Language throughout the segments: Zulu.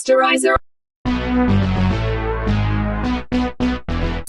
Masterizer.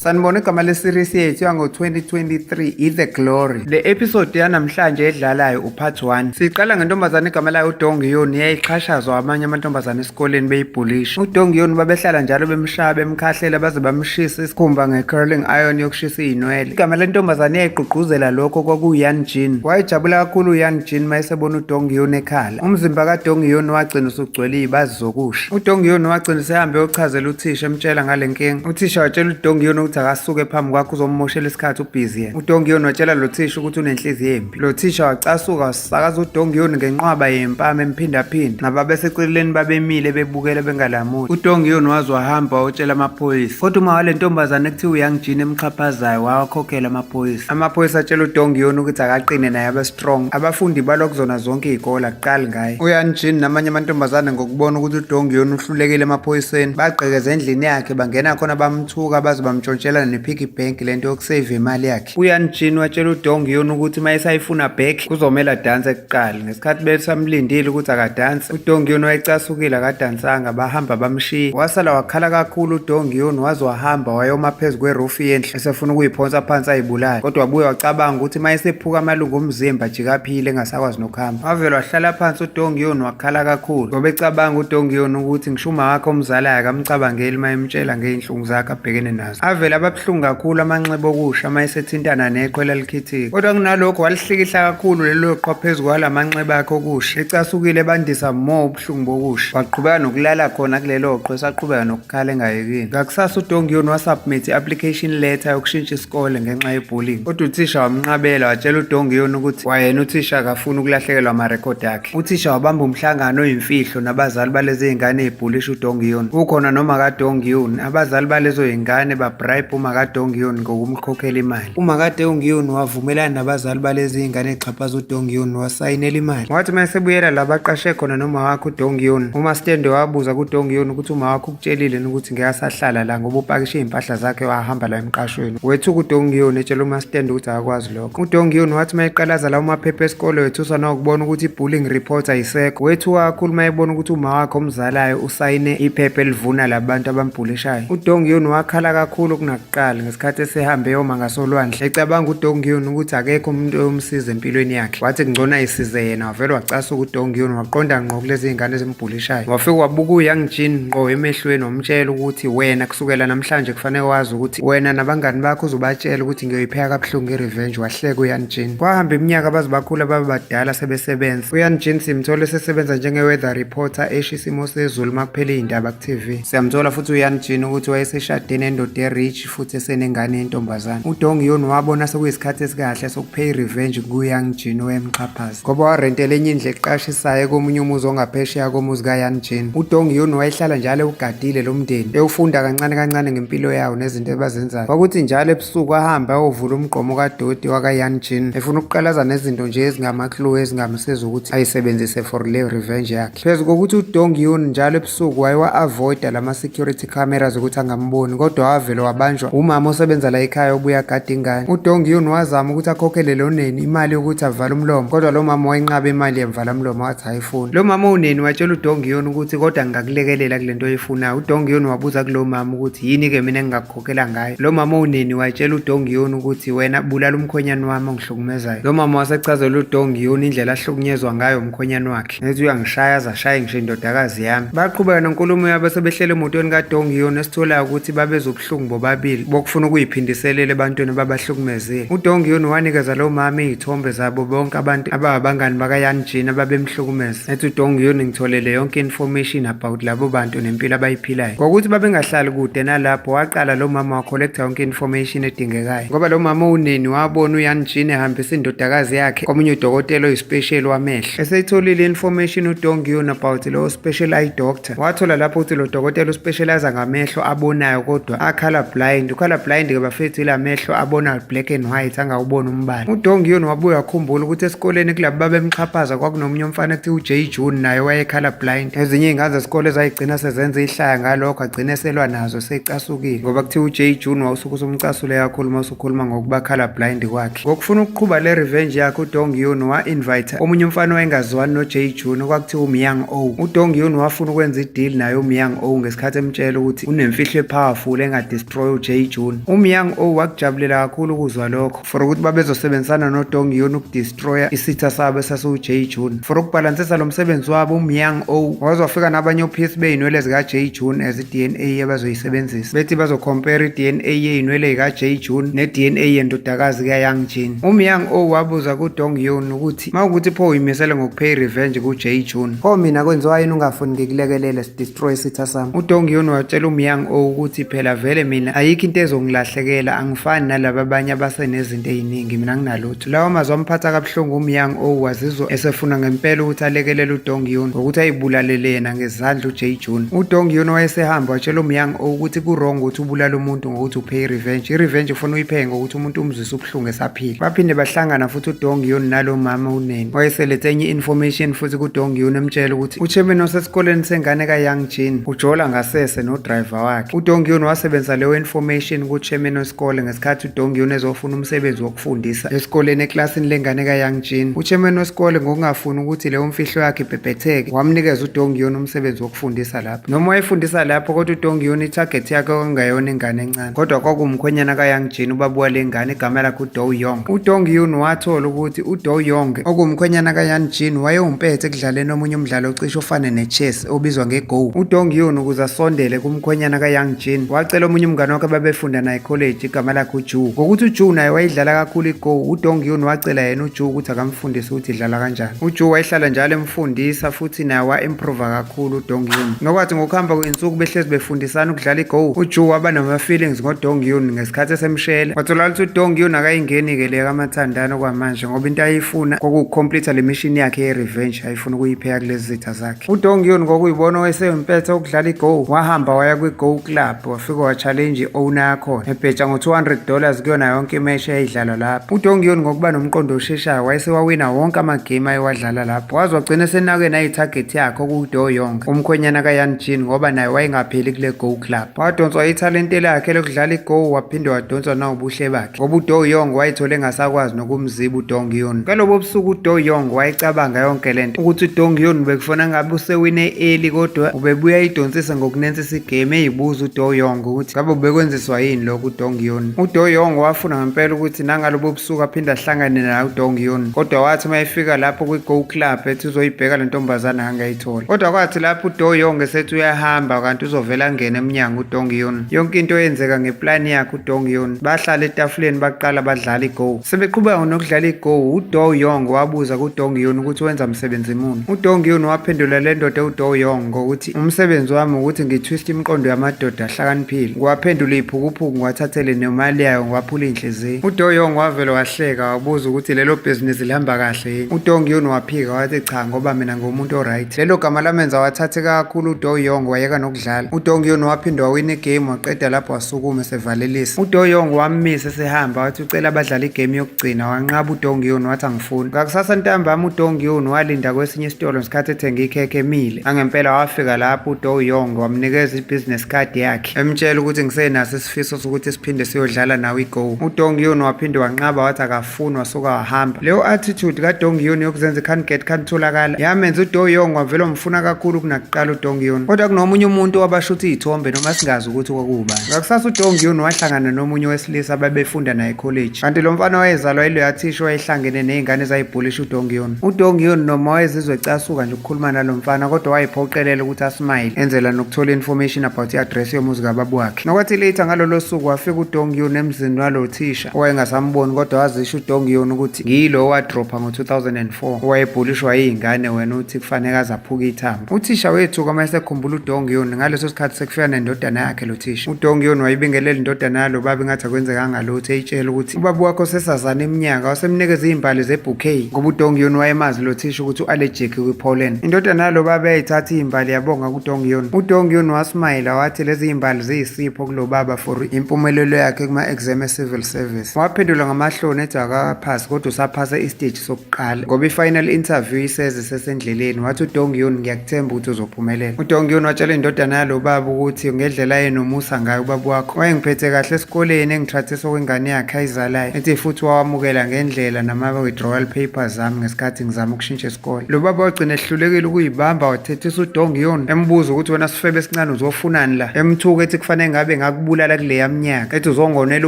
Sanibona igama le-series yethu yango-2023 i-The Glory. Le episode yanamhlanje edlalayo u-part 1. Siqala ngentombazane igama layo uDonghyun eyayixhashazwa amanye amantombazane esikoleni beyibhulisha. uDonghyun babehlala njalo bemshaya bemkhahlela baze bamshisa isikhumba nge-curling iron yokushisa iy'nwele. Igama lentombazane eyayigqugquzela lokho kwakuyi-Yeonjin. Wayejabula kakhulu u-Yeonjin mayesebona uDonghyun ekhala. Umzimba kaDonghyun wagcina usugcwele iy'bazi zokusha. uDonghyun wagcina sehambe yochazela uthisha emtshela ngale nkinga. Uthisha watshela uDonghyun ukuthi akasuke phambi kwakhe uzommoshela isikhathi ubhizi yena. uDonghyun watshela lo thisha ukuthi unenhliziyo embi. Lo thisha wacasuka wasakaza uDonghyun ngenqwaba yempama emphindaphinda. Nababeseceleni babemile bebukele bengalamuli. uDonghyun waze wahamba wayotshela amaphoyisa. Kodwa uma wale ntombazane ekuthiwa uYeonjin emxhaphazayo wawakhokhela amaphoyisa. Amaphoyisa atshela uDonghyun ukuthi akaqine naye abe strong. Abafundi balwa kuzona zonke iy'kole akuqali ngaye. uYeonjin namanye amantombazane ngokubona ukuthi uDonghyun uhlulekile emaphoyiseni bagqekeza endlini yakhe bangena khona bamthuka baze bamtshontshela ne-piggy bank lento yokusave imali yakhe. uYeonjin watshela uDonghyun ukuthi uma esayifuna back kuzomela adanse kuqala. Ngesikhathi besamlindile ukuthi akadanse, uDonghyun wayecasukile akadansanga bahamba bamshiya. Wasala wakhala kakhulu uDonghyun waze wahamba wayoma phezu kweroof yendlu esefuna ukuyiphonsa phansi ayibulale. Kodwa wabuye wacabanga ukuthi uma esephuka amalungu omzimba jikaphile engasakwazi nokuhamba. Wavele wahlala phansi uDonghyun wakhala kakhulu ngoba ecabanga uDonghyun ukuthi ngisho uma wakhe omzalayo akamcabangeli uma emtshela ngey'nhlungu zakhe abhekene nazo. Avele ababuhlungu kakhulu amanxeba okusha uma esethintana neqhwa elalikhithika. Kodwa kunalokho walihlikihla kakhulu lelo qhwa phezu kwala manxeba akhe okusha. Ecasukile bandisa more ubuhlungu bokusha. Waqhubeka nokulala khona kulelo qhwa esaqhubeka nokukhala engayekile. Ngakusasa uDonghyun wasubmit i-application letter yokushintsha isikole ngenxa yebullying. Kodwa uthisha wamnqabela watshela uDonghyun ukuthi wayena uthisha akafuni ukulahlekelwa amarekhodi akhe. Uthisha wabamba umhlangano oyimfihlo nabazali balezi y'ngane ey'bhulisha uDonghyun. Ukhona noma kaDonghyun abazali balezo y'ngane babribe uma kaDonghyun ngokumkhokhela imali. Uma kaDonghyun wavumelana nabazali balezi y'ngane exhaphaza uDonghyun wasayinela imali. Wathi uma esebuyela la baqashe khona noma wakhe uDonghyun, uMastende wabuza kuDonghyun ukuthi uma wakhe ukutshelile ukuthi ngeke asahlala la ngoba upakishe iy'mpahla zakhe wahamba la emqashweni. Wethuka uDonghyun etshela uMastende ukuthi akakwazi lokho. uDonghyun wathi uma eqalaza la umaphepha esikole wethusa nokubona ukuthi i-bullying report ayisekho. Wethuka kakhulu uma ebona ukuthi uma wakhe omzalayo usayine iphepha elivuna labantu abambhulishayo. uDonghyun wakhala kakhulu kunakuqala ngesikhathi esehambe eyoma ngasolwandle ecabanga uDonghyun ukuthi akekho umuntu oyomsiza empilweni yakhe. Wathi kungcono ayisize yena. Wavele wacasuka uDonghyun waqonda ngqo kulezi y'ngane ezimubhulishayo. Wafika wabuka uYeonjin ngqo emehlweni wamtshela ukuthi wena kusukela namhlanje kufanele wazi ukuthi wena nabangani bakho uzobatshela ukuthi ngiyoyipheka kabuhlungu i-revenge. Wahleka uYeonjin. Kwahamba iminyaka baze bakhula babe badala sebesebenza. uYeonjin simthole esesebenza njenge-weather reporter esho isimo sezulu uma kuphela iy'ndaba ku-TV. Siyamthola futhi uYeonjin ukuthi wayeseshadene nendoda e-rich futhi esenengane yentombazane. uDonghyun wabona sekuyisikhathi esikahle sokupheya i-revenge kuYeonjin owayemxhaphaza ngoba warentela enye indlu eqashisayo komunye umuzi ongaphesheya komuzi kaYeonjin. uDonghyun wayehlala njalo ugadile lo mndeni ewufunda kancane kancane ngempilo yawo nezinto abazenzayo. Kwakuthi njalo ebusuku ahamba ayovula umgqomo kadoti wakaYeonjin efuna ukuqalaza nezinto nje ezingama-clue ezingamsiza ukuthi ayisebenzise for le revenge yakhe. Phezu kokuthi uDonghyun njalo ebusuku wayewa-avoida lama-security cameras ukuthi angamboni, kodwa wavele wabanjwa umama osebenza la ekhaya obuye agade ingane. uDonghyun wazama ukuthi akhokhele lo neni imali yokuthi avale umlomo, kodwa lo mama wayinqaba imali yemvala mlomo wathi ayifuni. Lo mama uneni watshela uDonghyun ukuthi kodwa ngingakulekelela kule nto oyifunayo. uDonghyun wabuza kulo mama ukuthi yini-ke mina engingakukhokhela ngayo. Lo mama uneni watshela uDonghyun ukuthi wena bulala umkhwenyana wami ongihlukumezayo. Lo mama wasechazela uDonghyun indlela ahlukunyezwa ngayo umkhwenyana wakhe. Nethi uyangishaya azashaye ngisho indodakazi yami. Baqhubeka nenkulumo yabo sebehlele emotweni kaDonghyun esitholayo ukuthi babezobuhlungu bobabili bokufuna ukuyiphindiselela ebantwini babahlukumezile. uDonghyun wanikeza lo mama iy'thombe zabo bonke abantu abangani bakaYeonjin ababemhlukumeza. Ethi uDonghyun ngitholele yonke information about labo bantu nempilo abayiphilayo. Ngokuthi babengahlali kude nalapho waqala lo mama wacollecta yonke information edingekayo ngoba lo mama uneni wabona uYeonjin ehambisa indodakazi yakhe komunye udokotela oyispecial wamehlo. Eseyitholile information uDonghyun about lo special eye doctor wathola lapho ukuthi lo dokotela uspecialize ngamehlo abonayo kodwa akhala ucolorblind-ke bafethu ila mehlo abona black and white angawubona umbala. uDonghyun wabuye wakhumbula ukuthi esikoleni kulabo babemxhaphaza kwakunomunye umfana ekuthiwa uJay June naye waye-colorblind. Ezinye iy'ngane zesikole zayigcina sezenza ihlaya ngalokho, agcine eselwa nazo seyicasukile ngoba kuthiwa uJay June wawusuke usumcasule kakhulu uma usukhuluma ngokuba colorblind kwakhe. Ngokufuna ukuqhuba le revenge yakhe uDonghyun wa-invite omunye umfana owayengazwani noJay June okwakuthiwa uMyung-oh. uDonghyun wafuna ukwenza ideal naye uMyung-oh ngesikhathi emtshela ukuthi unemfihlo epowerful engadestroy uJay June. uMyung-oh wakujabulela kakhulu ukuzwa lokho for ukuthi babezosebenzisana noDonghyun ukudestroya isitha sabo esasiuJay June. For ukubhalansisa lo msebenzi wabo uMyung-oh wazofika nabanye ophisi bey'nwele zikaJay June as i-DNA abazoyisebenzisa bethi bazocompare i-DNA yey'nwele zikaJay June ne-DNA yendodakazi kaYang Jin. uMyung-oh wabuza kuDonghyun ukuthi mawukuthi pho uyimisele ngokupay revenge kuJay June, pho mina kwenziwa yini ungafuni ngikulekelele sidestroy isitha sami? uDonghyun watshela uMyung-oh ukuthi phela vele mina ayikho into ezongilahlekela, angifani nalaba abanye abasenezinto ey'ningi, mina nginalutho. Lawa mazwi amphatha kabuhlungu uMyung-oh wazizwa esefuna ngempela ukuthi alekelele uDonghyun ngokuthi ayibulalele yena ngezandla uJay June. uDonghyun wayesehamba watshela uMyung-oh ukuthi kurong ukuthi ubulale umuntu ngokuthi upay revenge. I-revenge ufuna uyiphe ngokuthi umuntu umzwise ubuhlungu esaphila. Baphinde bahlangana futhi uDonghyun nalo mama unene wayeselethe enye information futhi kuDonghyun emtshela ukuthi uchairman osesikoleni sengane kaYang Jin ujola ngasese nodriver wakhe. uDonghyun wasebenzisa leyo information kuchairman wesikole ngesikhathi uDonghyun ezofuna umsebenzi wokufundisa esikoleni eklasini lengane kaYang Jin. uchairman wesikole ngokungafuni ukuthi leyo mfihlo yakhe ibhebhetheke wamnikeza uDonghyun umsebenzi wokufundisa lapho. Noma wayefundisa lapho kodwa uDonghyun itarget yakhe kwakungayona ingane encane kodwa kwakuwumkhwenyana kaYang Jin ubaba lengane igama lakhe uDo-young. uDonghyun wathola ukuthi uDo-young okuwumkhwenyana kaYang Jin wayewumpethe ekudlaleni omunye umdlalo ocishe ufane ne-chess obizwa nge-Go. uDonghyun ukuze asondele kumkhwenyana kaYang Jin wacela omunye umngane wakhe ababefunda naye college igama lakhe uJu. Ngokuthi uJu naye wayidlala kakhulu i-Go, uDonghyun wacela yena uJu ukuthi akamfundise ukuthi idlala kanjani. uJu wayehlala njalo emfundisa futhi naye wa-improva kakhulu uDonghyun. Nokwathi ngokuhamba kwey'nsuku behlezi befundisana ukudlala i-Go, uJu waba nama-feelings ngoDonghyun ngesikhathi esemshela. Wathola ukuthi uDonghyun akayingeni-ke le kamathandana kwamanje ngoba into ayifuna kwakuwucomplete le mission yakhe ye-revenge ayifuna ukuyipheka kulezi zitha zakhe. uDonghyun ngokuyibona wayesempethe ukudlala i-Go wahamba waya kwi-Go club wafika wa-challenge i-owner yakhona ebheja ngo$200 kuyona yonke imeshi eyayidlalwa lapho. uDonghyun ngokuba nomqondo osheshayo wayesewawina wonke amagame ayewadlala lapho waze wagcina senake nayi-target yakhe okuDo-young umkhwenyana kaYang Jin ngoba naye wayengapheli kule Go club. Wadonswa ithalente lakhe lokudlala i-Go waphinde wadonswa nawubuhle bakhe ngoba uDo-young wayethole engasakwazi nokumziba uDonghyun. Ngalobo busuku uDo-young wayecabanga yonke lento ukuthi uDonghyun bekufuna ngabe usewine early kodwa ubebuya idonsisa ngokunensisa igame eyibuza uDo-young ukuthi ngabe ubekwenziswa yini lokho uDonghyun. uDo-young wafuna ngempela ukuthi nangalobo busuku aphinde ahlangane naye uDonghyun kodwa wathi mayefika lapho kwi-Go club ethi uzoyibheka le ntombazana angayithola. Kodwa kwathi lapho uDo-young esethi uyahamba kanti uzovela angena emnyango uDonghyun. Yonke into yenzeka ngeplani yakhe uDonghyun. Bahlala etafuleni baqala badlala i-Go. Sebeqhubeka nokudlala i-Go, uDo-young wabuza kuDonghyun ukuthi wenza msebenzi muni. uDonghyun waphendula le ndoda uDo-young ngokuthi umsebenzi wami ukuthi ngitwist imiqondo yamadoda ahlakaniphile. Ngiwaphendula iphukuphuku ngiwathathele nemali yayo ngiwaphula inhliziyo. uDo-young wavela wahleka wabuza ukuthi lelo bhizinisi lihamba kahle yini. uDonghyun waphika wathi cha ngoba mina ngumuntu oright. Lelo gama lamenza wathatheka kakhulu uDo-young wayeka nokudlala. uDonghyun waphinde wawina igame waqeda lapho wasukuma esevalelisa. uDo-young wammisa esehamba wathi ucela abadlala igame yokugcina wanqaba uDonghyun wathi angifuni. Ngakusasa ntambama uDonghyun walinda kwesinye isitolo ngesikhathi ethenga ikhekhe emile. Angempela wafika lapho uDo-young wamnikeza i-business card yakhe emtshela ukuthi ngisenaso isifiso sokuthi siphinde siyodlala nawe i-Go. uDonghyun waphinde wanqaba wathi akafuni wasuka wahamba. Leyo attitude kaDonghyun yokuzenza can't get can't tholakala yamenza uDo-young wavela umfuna kakhulu kunakuqala uDonghyun. Kodwa kunomunye umuntu wabashutha iy'thombe noma singazi ukuthi kwakubani. Ngakusasa uDonghyun wahlangana nomunye wesilisa ababefunda naye college kanti lo mfana wayezalwa yiloya thisha wayehlangene ney'ngane ezayibhulisha uDonghyun. uDonghyun noma wayezizwe ecasuka nje ukukhuluma nalo mfana kodwa wayephoqelela ukuthi asmile enzela nokuthola information about i-address yomuzi kababa wakhe. Nokwathi later ngalolo suku wafika uDonghyun emzini walo thisha owayengasamboni kodwa wazisho uDonghyun ukuthi ngiyilo wadropha ngo-2004 owayebhulishwa iy'ngane wena uthi kufanele aze aphuke ithambo. uthisha wethuka uma esekhumbula uDonghyun ngaleso sikhathi sekufika nendodana yakhe lo thisha. uDonghyun wayibingelela indodana yalo baba ingathi akwenzekanga lutho eyitshela ukuthi ubaba wakho sesazana iminyaka wasemnikeza iy'mbali ze-bouquet ngoba uDonghyun wayemazi lo thisha ukuthi u-allergic kwi-pollen. indodana yalo baba yayithatha iy'mbali yabonga kuDonghyun. uDonghyun wasmayila wathi lezi y'mbali ziyisipho kulo ubaba for impumelelo yakhe kuma-exam e-civil service. Waphendula ngamahloni ethi akaphasi kodwa usaphase isiteji sokuqala ngoba i-final interview iseze sesendleleni. Wathi uDong Yun, ngiyakuthemba ukuthi uzophumelela. uDong Yun watshela indodana yalo baba ukuthi ngendlela ayenomusa ngayo ubaba wakho wayengiphethe kahle esikoleni engithathisa kwengane yakhe ayizalayo, ethi futhi wawamukela ngendlela nama-withdrawal papers zami ngesikhathi ngizama ukushintsha isikole. Lo baba wagcina ehlulekile ukuyibamba, wathethisa uDong Yun embuza ukuthi wena sifebe esincane uzofunani la, emthuka ethi kufanele ngabe ngakubulala kuleya mnyaka, ethi uzongonela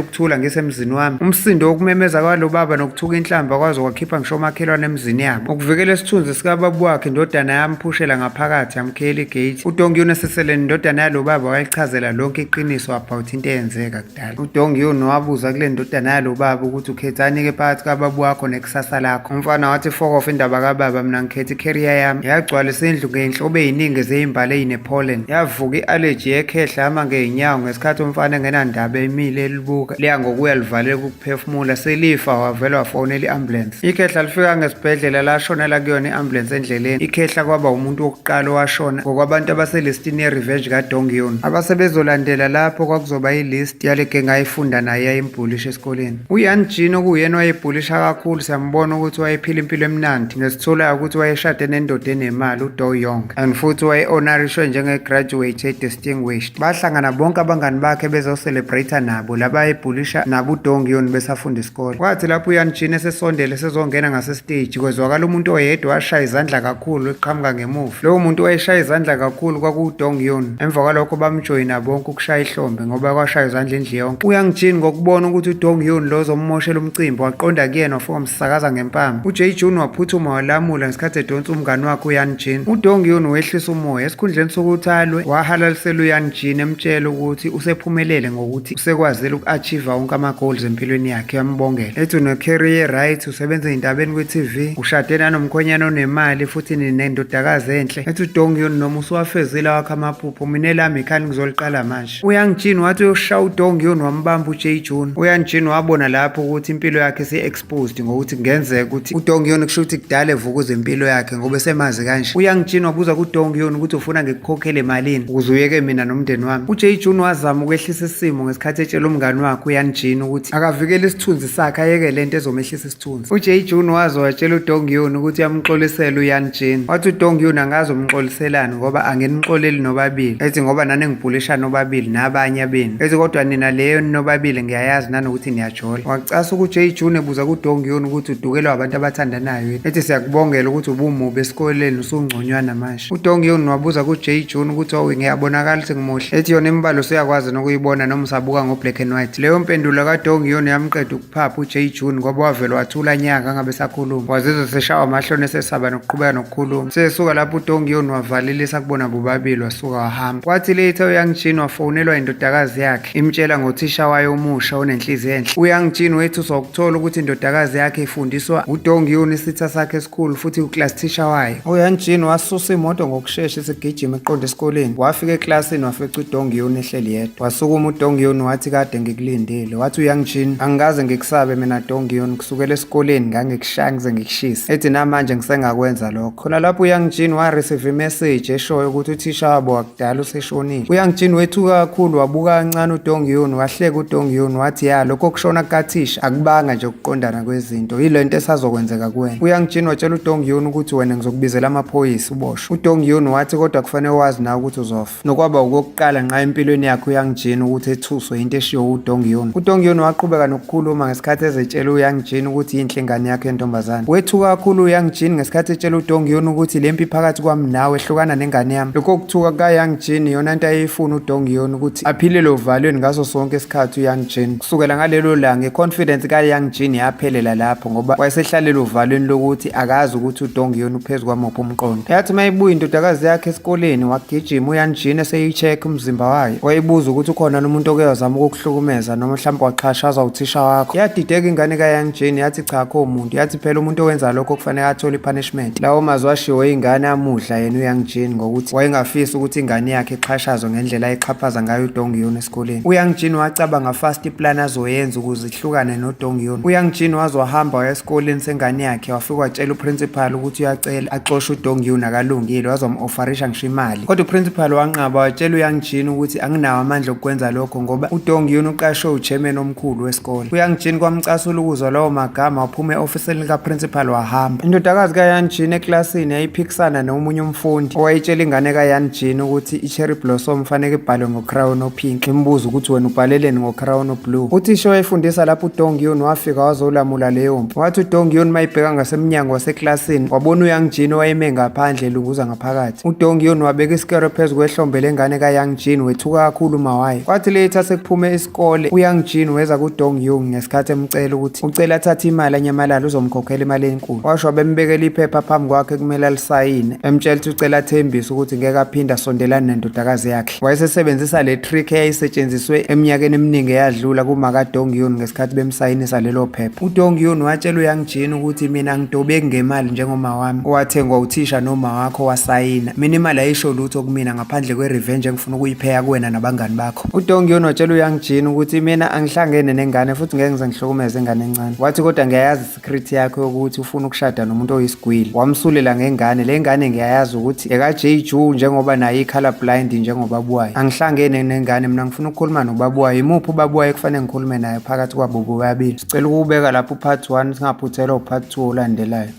ukuthula ngisemzini wami. Umsindo wokumemeza kwalo baba nokuthuka inhlamba kwazo kwakhipha ngisho omakhelwane emzini yabo. Ukuvikela isithunzi sikababa wakhe, indodana yamphushela ngaphakathi yamkhela igate. uDong Yun eseseleni indodana yalo baba wayichazela lonke iqiniso about into eyenzeka kudala. uDong Yun wabuza kule ndodana yalo baba ukuthi ukhethani-ke phakathi kababa wakho nekusasa lakho. Umfana wathi fuck off indaba kababa, mina ngikhetha i-career yami. Yagcwalisa indlu ngey'nhlobo ey'ningi zey'mbali ey'ne-pollen. Yavuka i-allergy yekhehla yama ngey'nyawo ngesikhathi umfana engenandaba emile elibuka liya ngokuya livaleka ukuphefumula, selifa wavela wafonela i-ambulance. Ikhehla lifika ngesibhedlela lashonela kuyona i-ambulance endleleni. Ikhehla kwaba umuntu wokuqala owashona ngokwabantu abaselistini ye-revenge kaDong Yun. Abasebezolandela lapho kwakuzoba ilist yale genge ayifunda naye yayimbulisha esikoleni. uYan Jin okuyena wayebhulisha kakhulu, siyambona ukuthi wayephila impilo emnandi ngesitholayo ukuthi wayeshade nendoda enemali uDo Young, and futhi waye-honorishwe njenge-graduate e-distinguished. Bahlangana bonke abangani bakhe bezocelebrate nabo laba ayebhulisha nabo uDong Yun besafunda isikole. Kwathi lapho uYan Jin esesondele sezongena ngasestage, kwezwakala umuntu oyedwa washaya izandla kakhulu eqhamuka ngemuva. Lowo muntu wayeshaya izandla kakhulu kwakuDong Yun. Emva kwalokho bamjoyina bonke ukushaya ihlombe ngoba kwashaya izandla indlu yonke. uYang Jin ngokubona ukuthi uDong Yun lo zomoshela umcimbi waqonda kuyena wafika wamsakaza ngempama. uJae-Jun waphuthuma walamula ngesikhathi edonsa umngani wakhe uYan Jin. uDong Yun wehlisa umoya esikhundleni sokuthi alwe, wahalalisela uYan Jin emtshela ukuthi usephumelele ngokuthi usekwazile uku-achieve wonke ama-goals empilweni yakhe. Yambongela ethi une-career right, usebenza ey'ndabeni kwe-TV, ushade nanomkhwenyana onemali futhi ninendodakazi enhle. ethi uDong Yun noma usuwafezile wakhe amaphupho, mina elami ikhani ngizoliqala manje. uYang Jin wathi uyoshaya uDong Yun wambamba uJae-Jun. uYang Jin wabona lapho ukuthi impilo yakhe isi-exposed ngokuthi kungenzeka ukuthi uDong Yun kusho ukuthi kudala evukuza impilo yakhe ngoba esemazi kanje. uYang Jin wabuza kuDong Yun ukuthi ufuna ngikukhokhele malini ukuze uyeke mina nomndeni wami. uJae-Jun wazama ukwehlisa isimo ngesikhathi etshela umngani wakhe uYan Jin ukuthi akavikele isithunzi sakhe, ayeke lento ezomehlisa isithunzi. uJae-Jun waze watshela uDong Yun ukuthi yamxolisela uYan Jin. wathi uDong Yun angazi umxoliselani ngoba angenimxoleli nobabili, ethi ngoba nani ngibhulisha nobabili nabanye benu, ethi kodwa nina leyo nobabili ngiyayazi nanokuthi niyajola. Wacasa uJae-Jun ebuza kuDong Yun ukuthi udukelwa abantu abathandanayo, ethi siyakubongela ukuthi ubumubi esikoleni usungconywana manje. uDong Yun wabuza kuJae-Jun ukuthi ngiyabonakala ukuthi ngimuhle, ethi yona imibala usuyakwazi nokuyibona noma usabuka ngo-black and white. Leyo mpendulo kaDong Yun yamqeda ukuphapha uJae-Jun ngoba wavele wathula nyaka angabe sakhuluma, wazizwa seshawa amahloni esesaba nokuqhubeka nokukhuluma. Sesuka lapho uDong Yun wavalelisa kubona bobabili wasuka wahamba. Kwathi later uYang Jin wafonelwa indodakazi yakhe imtshela ngothisha wayo omusha onenhliziyo enhle. uYang Jin wethi uzokuthola ukuthi indodakazi yakhe ifundiswa uDong Yun isitha sakhe esikhulu futhi uclass teacher wayo. uYang Jin wasusa imoto ngokushesha esigijima eqonda esikoleni, wafika eklasini wafica uDong Yun ehleli yedwa. Wasukuma uDong Yun wathi kade ngikulindile. wathi uYang Jin, angikaze ngikusabe mina Dong Yun, kusukela esikoleni ngangikushaya ngize ngikushisa, ethi namanje ngisengakwenza lokho. Khona lapho uYang Jin wareceive imessage eshoyo ukuthi uthisha wabo wakudala useshonile. uYang Jin wethuka kakhulu, wabuka kancane uDong Yun, wahleka uDong Yun wathi ya lokho kushona kukathisha akubanga nje ukuqondana kwezinto, yilo into esazokwenzeka kuwena. uYang Jin watshela uDong Yun ukuthi wena ngizokubizela amaphoyisa uboshwe. uDong Yun wathi kodwa kufanele wazi nawe ukuthi uzofa. Nokwaba okokuqala nqa empilweni yakhe uYang Jin ukuthi ethuswe into eshiwo uDong Yun. uDong Yun waqhubeka nokukhuluma ngesikhathi ezetshela uYang Jin ukuthi yinhle ingane yakhe entombazane. Wethuka kakhulu uYang Jin ngesikhathi etshela uDong Yun ukuthi lempi phakathi kwami nawe ehlukana nengane yami. Lokho kuthuka kaYang Jin yona into ayifuna uDong Yun ukuthi aphilele uvalweni ngaso sonke isikhathi uYang Jin. Kusukela ngalelo langa iconfidence kaYang Jin yaphelela lapho ngoba wayesehlalela uvalweni lokuthi akazi ukuthi uDong Yun uphezu kwamuphi umqondo. Yathi mayibuya indodakazi yakhe esikoleni wagijima uYang Jin eseyi-check umzimba wayo, wayibuza ukuthi ukhona nomuntu oke wazama ukukuhlukumeza noma mhlawumbe waxhashazwa uthisha wakho. Yadideka ingane kaYang Jin yathi cha akho umuntu, yathi phela umuntu owenza lokho kufanele athole i-punishment. Lawo mazwi ashiwo ingane yamudla yena uYang Jin ngokuthi wayengafisi ukuthi ingane yakhe ixhashazwe ngendlela ayixhaphaza ngayo uDong Yun esikoleni. uYang Jin wacabanga fast iplan azoyenza ukuze ihlukane noDong Yun. uYang Jin waze wahamba waya esikoleni sengane yakhe wafika watshela uprincipal ukuthi uyacela axoshe uDong Yun akalungile, wazom-offerisha ngisho imali. Kodwa uprincipal wanqaba watshela uYang Jin ukuthi anginawo amandla ukwenza lokho ngoba uDonghyun uqashwe uchairman omkhulu wesikole. uYangjin kwamcasula ukuzwa lawo magama waphuma e-ofisini likaprincipal wahamba. Indodakazi kaYangjin eklasini yayiphikisana nomunye umfundi owayitshela ingane kaYangjin ukuthi iCherry Blossom fanele ibhalwe ngocrayon opink. Imbuza ukuthi wena ubhaleleni ngocrayon oblue. Uthisha wayefundisa lapho uDonghyun wafika wazolamula leyo mpi. Wathi uDonghyun mayibheka ngasemnyango waseklasini wabona uYangjin owayeme ngaphandle elunguza ngaphakathi. uDonghyun wabeka isikero phezu kwehlombe lengane kaYangjin wethuka kakhulu mawaye. Kwathi later sekuphume isikole uYangjin weza kuDonghyun ngesikhathi emcela ukuthi ucela athathe imali enyamalala uzomkhokhela imali enkulu. Washo bembekela iphepha phambi kwakhe kumele alisayine emtshela ukuthi ucela athembise ukuthi ngeke aphinde asondelane nendodakazi yakhe. Wayesebenzisa le trick eyayisetshenziswe eminyakeni eminingi eyadlula kumaka Donghyun ngesikhathi bemsayinisa lelo phepha. uDonghyun watshela uYangjin ukuthi mina ngidobeki ngemali njengoma wami owathengwa uthisha noma wakho wasayina. Mina imali ayisho lutho kumina ngaphandle kwe-revenge engifuna ukuyipheya kuwena nabangani bakho. uDonghyun watshela uYangjin ukuthi mina angihlangene nengane futhi ngeke ngize ngihlukumeze ingane encane. Wathi kodwa ngiyayazi isecret yakhe ukuthi ufuna ukushada nomuntu oyisigwili. Wamsulela ngengane. Le ngane ngiyayazi ukuthi ekaJeju njengoba naye i-color blind njengoba buwayo. Angihlangene nengane, mina ngifuna ukukhuluma nobabuwayo. Imuphi ubabuwayo kufanele ngikhulume naye phakathi kwabo bobabili? Sicela ukubeka lapho part 1 singaphuthelwa part 2 olandelayo.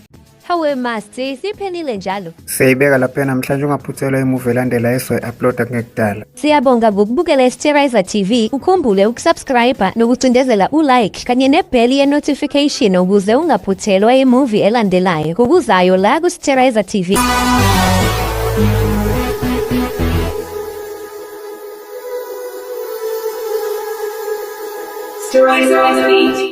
Hawe master, siphenile njalo. Siyayibeka lapha namhlanje ungaphuthelwa imuvi elandelayo esizoyi-uploada ngekudala. Siyabonga ngokubukela iSterizer TV. Ukhumbule ukusubscribe nokucindezela ulike kanye nebell ye-notification ukuze ungaphuthelwa imuvi elandelayo. Kukuzayo la kuSterizer TV. Sterizer TV.